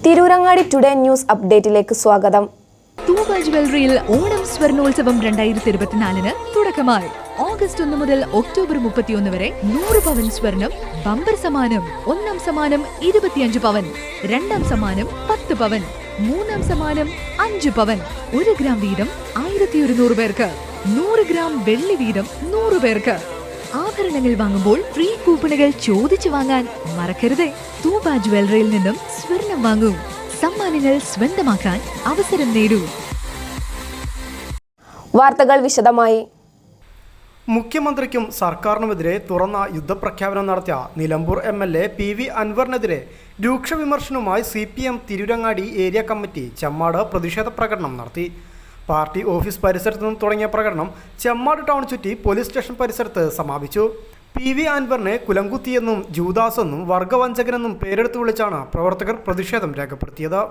Tirurangadi today news അപ്ഡേറ്റിലേക്ക് സ്വാഗതം. തൂബ ജ്വല്ലറിയിൽ ഓണം സ്വർണോത്സവം 2024 തുടക്കമായി. ഓഗസ്റ്റ് 1 മുതൽ ഒക്ടോബർ 31 വരെ 100 പവൻ സ്വർണം ബമ്പർ സമ്മാനം. ഒന്നാം സമ്മാനം 25 പവൻ, രണ്ടാം സമ്മാനം 10 പവൻ, മൂന്നാം സമ്മാനം 5 പവൻ. 1 ഗ്രാം വീതം 1100 പേർക്ക്, 100 ഗ്രാം വെള്ളി വീതം 100 പേർക്ക്. ആഭരണങ്ങൾ വാങ്ങുമ്പോൾ ഫ്രീ കൂപ്പണുകൾ ചോദിച്ചു വാങ്ങാൻ മറക്കരുത്. തൂബ ജ്വല്ലറിയിൽ നിന്നും സ്വർണം വാങ്ങൂ, സമ്മാനങ്ങൾ സ്വന്തമാക്കാൻ അവസരം നേടൂ. വാർത്തകൾ വിശദമായി. മുഖ്യമന്ത്രിക്കും സർക്കാരിനുമെതിരെ തുറന്ന യുദ്ധപ്രഖ്യാപനം നടത്തിയ നിലമ്പൂർ MLA PV അൻവറിനെതിരെ രൂക്ഷ വിമർശനവുമായി CPM Tirurangadi area committee Chemmad പ്രതിഷേധ പ്രകടനം നടത്തി. പാർട്ടി ഓഫീസ് പരിസരത്ത് നിന്ന് തുടങ്ങിയ പ്രകടനം ചെമ്മാട് ടൗൺ ചുറ്റി പോലീസ് സ്റ്റേഷൻ പരിസരത്ത് സമാപിച്ചു. PV അൻവറിനെ കുലംകുത്തിയെന്നും ജൂദാസെന്നും വർഗവഞ്ചകനെന്നും പേരെടുത്ത് വിളിച്ചാണ് പ്രവർത്തകർ പ്രതിഷേധം രേഖപ്പെടുത്തിയത്.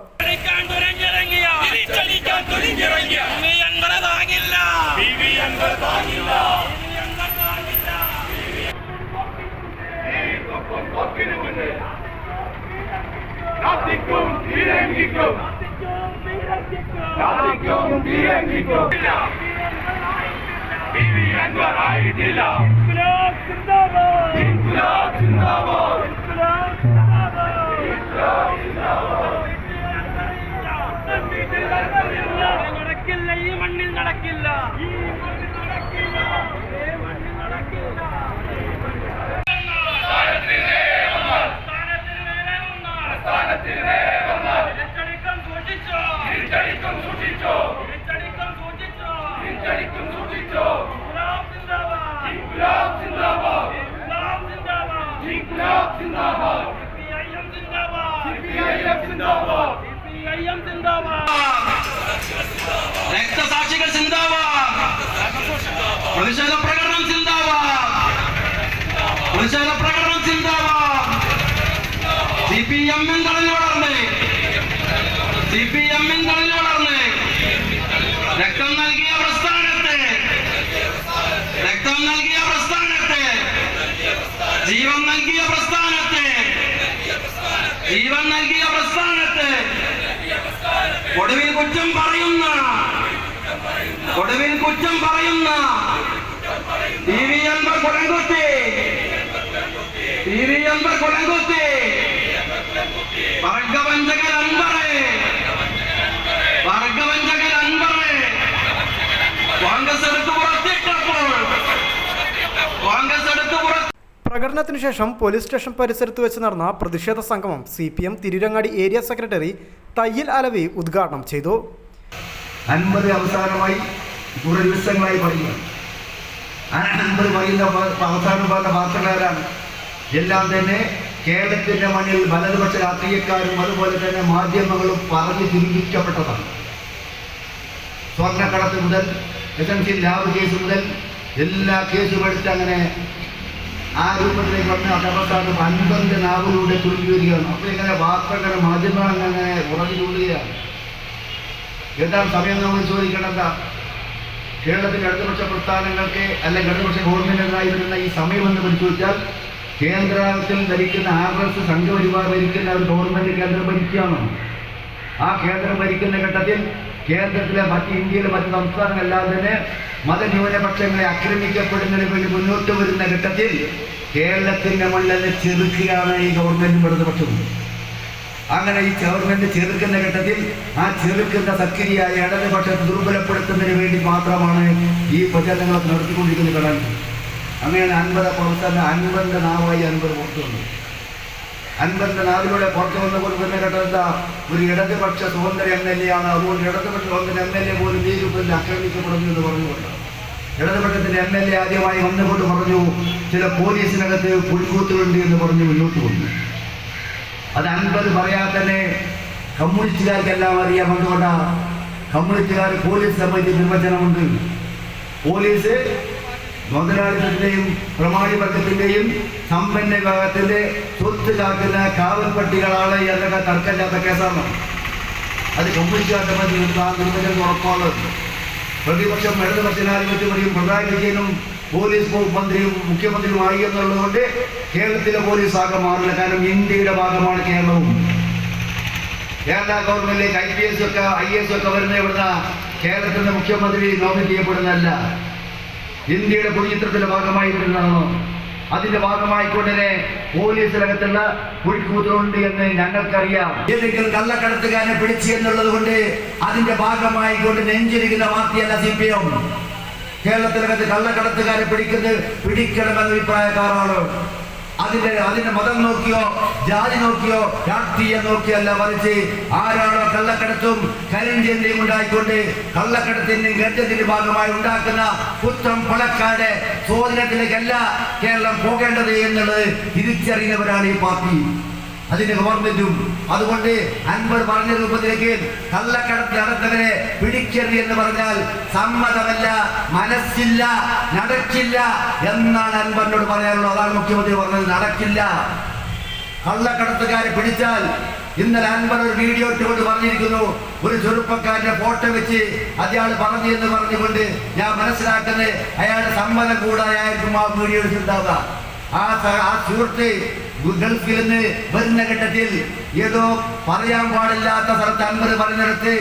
രക്തസാക്ഷികൾ സിന്ദാബാദ്, പ്രതിഷേധ പ്രകടനം സിന്ദാബാദ്, പ്രതിഷേധ പ്രകടനം സിന്ദാബാദ്. CPM തടഞ്ഞു വളർന്ന്, CPM തടഞ്ഞു വളർന്ന് രക്തം നൽകിയ പ്രസ്ഥാനത്തെ, രക്തം നൽകിയ പ്രസ്ഥാനത്തെ, ജീവൻ നൽകിയ പ്രസ്ഥാനത്തെ, ജീവൻ നൽകിയ പ്രസ്ഥാനത്തെ ഒടുവിൽ കുറ്റം പറയുന്ന, ഒടുവിൽ കുറ്റം പറയുന്ന PV അൻവർ കൊലംകുത്തി, PV അൻവർ കൊലംകുത്തി, വർഗവഞ്ചകൻ അൻവറെ, വർഗവഞ്ചകൻ അൻവറെ കോൺഗ്രസ് എടുത്ത് പുറത്തിട്ടപ്പോൾ, കോൺഗ്രസ് എടുത്ത് പുറത്ത്. പ്രകടനത്തിനു ശേഷം പോലീസ് സ്റ്റേഷൻ പരിസരത്ത് വെച്ച് നടന്ന പ്രതിഷേധ സംഗമം CPM Tirurangadi area secretary Thayyil Alavi ഉദ്ഘാടനം ചെയ്തു. അൻവർ അവസാനമായി കുറെ ദിവസങ്ങളായി പറയുന്നു. അൻവർ പറയുന്ന അവസാനം പറഞ്ഞ വാർത്തകാരാണ് എല്ലാം തന്നെ കേരളത്തിന്റെ മണ്ണിൽ വലതുപക്ഷ രാഷ്ട്രീയക്കാരും അതുപോലെ തന്നെ മാധ്യമങ്ങളും പറഞ്ഞു തിരിപ്പിക്കപ്പെട്ടതാണ്. സ്വർണ്ണക്കടത്ത് മുതൽ SMC ലാബ് കേസ് മുതൽ എല്ലാ കേസും എടുത്ത് അങ്ങനെ ആ രൂപത്തിലേക്ക് വന്ന് അവസാനം അൻവറിന്റെ നാവിലൂടെ തുറന്നു വരികയാണ്. അപ്പോൾ ഇങ്ങനെ വാർത്തകൾ മാധ്യമങ്ങൾ അങ്ങനെ ഉറഞ്ഞു ചൂടുകയാണ്. എന്താണ് സമയം നമ്മൾ ചോദിക്കേണ്ടത്? കേരളത്തിലെ ഇടതുപക്ഷ പ്രസ്ഥാനങ്ങൾക്ക് അല്ലെങ്കിൽ ഇടതുപക്ഷ ഗവൺമെന്റിനായി വരുന്ന ഈ സമയമെന്ന് പരിശോധിച്ചാൽ കേന്ദ്രത്തിൽ ഭരിക്കുന്ന RS സംഘപരിവാർ ഭരിക്കുന്ന ഒരു ഗവൺമെന്റ് കേന്ദ്രം ഭരിക്കുകയാണ്. ആ കേന്ദ്രം ഭരിക്കുന്ന ഘട്ടത്തിൽ കേന്ദ്രത്തിലെ ഇന്ത്യയിലെ മറ്റ് സംസ്ഥാനങ്ങളെല്ലാം തന്നെ മതന്യൂനപക്ഷങ്ങളെ ആക്രമിക്കപ്പെടുന്നതിന് വേണ്ടി മുന്നോട്ട് വരുന്ന ഘട്ടത്തിൽ കേരളത്തിന്റെ മണ്ണിൽ ചെറുക്കുകയാണ് ഈ ഗവൺമെന്റും ഇടതുപക്ഷവും. അങ്ങനെ ഈ ഗവൺമെന്റ് ചെറുക്കുന്ന ഘട്ടത്തിൽ ആ ചെറുക്കുന്ന സക്രിയായ ഇടതുപക്ഷത്തെ ദുർബലപ്പെടുത്തുന്നതിന് വേണ്ടി മാത്രമാണ് ഈ പ്രചരണങ്ങളൊക്കെ നടത്തിക്കൊണ്ടിരിക്കുന്ന ഘടന. അങ്ങനെ അൻവറിന്റെ നാവായി അൻവർ പുറത്തു വന്നു. അൻവറിന്റെ നാവിലൂടെ പുറത്തു വന്നപ്പോൾ തന്നെ ഘട്ടം ഒരു ഇടതുപക്ഷ സ്വതന്ത്ര MLA ആണ്, അതുകൊണ്ട് ഇടതുപക്ഷ സ്വതന്ത്ര MLA പോലും ഈ രൂപത്തിൽ ആക്രമിക്കപ്പെടുന്നു എന്ന് പറഞ്ഞുകൊണ്ട് ഇടതുപക്ഷത്തിന്റെ MLA ആദ്യമായി വന്നുകൊണ്ട് പറഞ്ഞു ചില പോലീസിനകത്ത് പുൽക്കൂത്തുകളുണ്ട് എന്ന് പറഞ്ഞ് മുന്നോട്ട് വന്നു. അത് അൻവർ പറയാതെ തന്നെ കമ്മ്യൂണിസ്റ്റുകാർക്കെല്ലാം അറിയാം. അതുകൊണ്ടാണ് കമ്മ്യൂണിസ്റ്റുകാർ പോലീസ് സംബന്ധിച്ച് നിർവചനമുണ്ട്. പോലീസ് മുതലാളിത്തത്തിന്റെയും പ്രമാണിവർഗത്തിന്റെയും സമ്പന്ന വിഭാഗത്തിന്റെ സ്വത്ത് കാക്കുന്ന കാവൽ പട്ടികളാണ് എന്നൊക്കെ തർക്കമില്ലാത്ത കേസാണ്. അത് കമ്മ്യൂണിസ്റ്റുകാരുടെ നിർവചനം ഉറപ്പാണുള്ളത്. പ്രതിപക്ഷം ഇടതുപക്ഷ ജനാധിപത്യം പിണറായി വിജയനും പോലീസ് മന്ത്രിയും മുഖ്യമന്ത്രിയുമായി എന്നുള്ളതുകൊണ്ട് കേരളത്തിലെ പോലീസ് ആകെ മാറില്ല. കാരണം ഇന്ത്യയുടെ ഭാഗമാണ് കേരളവും. കേരള ഗവൺമെന്റിലേക്ക് IPS ഒക്കെ IAS ഒക്കെ വരുന്ന ഇവിടുന്ന കേരളത്തിന്റെ മുഖ്യമന്ത്രി നോമിനേറ്റ് ചെയ്യപ്പെടുന്നതല്ല, ഇന്ത്യയുടെ പൊതുചിത്രത്തിന്റെ ഭാഗമായി വരുന്നതാണോ? അതിന്റെ ഭാഗമായിക്കൊണ്ടേ പോലീസിനകത്തുള്ള കുഴിക്കൂത്തുണ്ട് എന്ന് ഞങ്ങൾക്കറിയാം. ഏതെങ്കിലും കള്ളക്കടത്തുകാരനെ പിടിച്ചു എന്നുള്ളത് കൊണ്ട് അതിന്റെ ഭാഗമായിക്കൊണ്ട് നെഞ്ചിരിക്കുന്ന പാർട്ടിയല്ല CPM. കേരളത്തിനകത്ത് കള്ളക്കടത്തുകാരെ പിടിക്കണമെന്ന അഭിപ്രായക്കാരാണ്. അതിന്റെ മതം നോക്കിയോ ജാതി നോക്കിയോ രാഷ്ട്രീയം നോക്കിയല്ല, മറിച്ച് ആരാണോ കള്ളക്കടത്തും കരിഞ്ചന്തയും ഉണ്ടായിക്കൊണ്ട് കള്ളക്കടത്തിന്റെയും ഗർജത്തിന്റെയും ഭാഗമായി ഉണ്ടാക്കുന്ന പുത്തം കൊലക്കാരുടെ സ്വാധീനത്തിലേക്കല്ല കേരളം പോകേണ്ടത് എന്നുള്ളത് തിരിച്ചറിയുന്നവരാണ് ഈ പാർട്ടി, അതിന്റെ ഗവൺമെന്റും. അതുകൊണ്ട് അൻവർ പറഞ്ഞ രൂപത്തിലേക്ക് കള്ളക്കടത്ത് നടത്തവരെ പിടിക്കരുത് എന്ന് പറഞ്ഞാൽ സമ്മതമല്ല, മനസ്സില്ല, നടക്കില്ല എന്നാണ് അൻവറിനോട് പറയാനുള്ളത്. അതാണ് മുഖ്യമന്ത്രി പറഞ്ഞത്, നടക്കില്ല. കള്ളക്കടത്തുകാരെ പിടിച്ചാൽ ഇന്നലെ അൻവർ ഒരു വീഡിയോ ഇട്ടുകൊണ്ട് പറഞ്ഞിരിക്കുന്നു, ഒരു ചെറുപ്പക്കാരന്റെ ഫോട്ടോ വെച്ച് അയാൾ പറഞ്ഞു എന്ന് പറഞ്ഞുകൊണ്ട് ഞാൻ മനസ്സിലാക്കുന്നത് അയാളുടെ സമ്മതം കൂടാതായിരിക്കും ആ വീഡിയോ എടുത്തിട്ടുണ്ടാവുക. ആ സുഹൃത്ത് ഗൾഫിൽ നിന്ന് വരുന്ന ഘട്ടത്തിൽ ഏതോ പറയാൻ പാടില്ലാത്ത സ്ഥലത്ത് അൻവർ പറഞ്ഞെടുത്ത്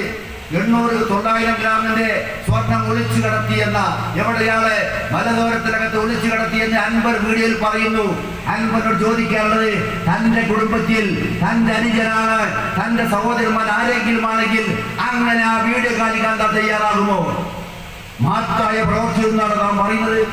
800-900 ഗ്രാമിന്റെ സ്വർണം ഒളിച്ചു കടത്തിയെന്ന, എവിടെയാണ് മലദോരത്തിനകത്ത് ഒളിച്ചു കടത്തിയെന്ന് അൻവർ വീഡിയോയിൽ പറയുന്നു. അൻവറിനോട് ചോദിക്കാനുള്ളത്, തന്റെ കുടുംബത്തിൽ തന്റെ അനുജനാണ്, തന്റെ സഹോദരന്മാർ ആരെങ്കിലും ആണെങ്കിൽ അങ്ങനെ ആ വീഡിയോ കാണിക്കാൻ തയ്യാറാകുമോ? മാറ്റായ പ്രവൃത്തി എന്നാണ് നാം പറയുന്നത്.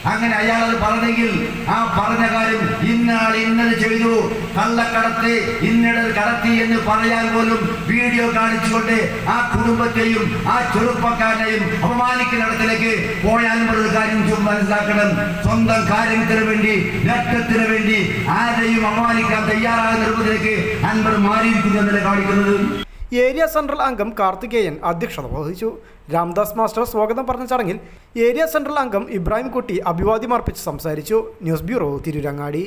അങ്ങനെ അയാളത് പറഞ്ഞെങ്കിൽ ആ പറഞ്ഞ കാര്യം ഇന്നാൾ ഇന്നത് ചെയ്തു, കള്ളക്കടത്ത് ഇന്നിടത് കടത്തി എന്ന് പറയാൻ പോലും വീഡിയോ കാണിച്ചുകൊണ്ട് ആ കുടുംബത്തെയും ആ ചെറുപ്പക്കാരനെയും അപമാനിക്കുന്നിടത്തിലേക്ക് പോയാൽ ഒരു കാര്യം മനസ്സിലാക്കണം. സ്വന്തം കാര്യത്തിന് വേണ്ടി, നേട്ടത്തിന് വേണ്ടി ആരെയും അപമാനിക്കാൻ തയ്യാറാകുന്ന രൂപത്തിലേക്ക് അൻവർ മാറിയിരിക്കുന്നു എന്നല്ലേ കാണിക്കുന്നത്. ഏരിയ സെൻട്രൽ അംഗം കാർത്തികേയൻ അധ്യക്ഷത വഹിച്ചു. രാംദാസ് മാസ്റ്റർ സ്വാഗതം പറഞ്ഞ ചടങ്ങിൽ ഏരിയ സെൻട്രൽ അംഗം ഇബ്രാഹിം കുട്ടി അഭിവാദ്യം അർപ്പിച്ച് സംസാരിച്ചു. News bureau, Tirurangadi.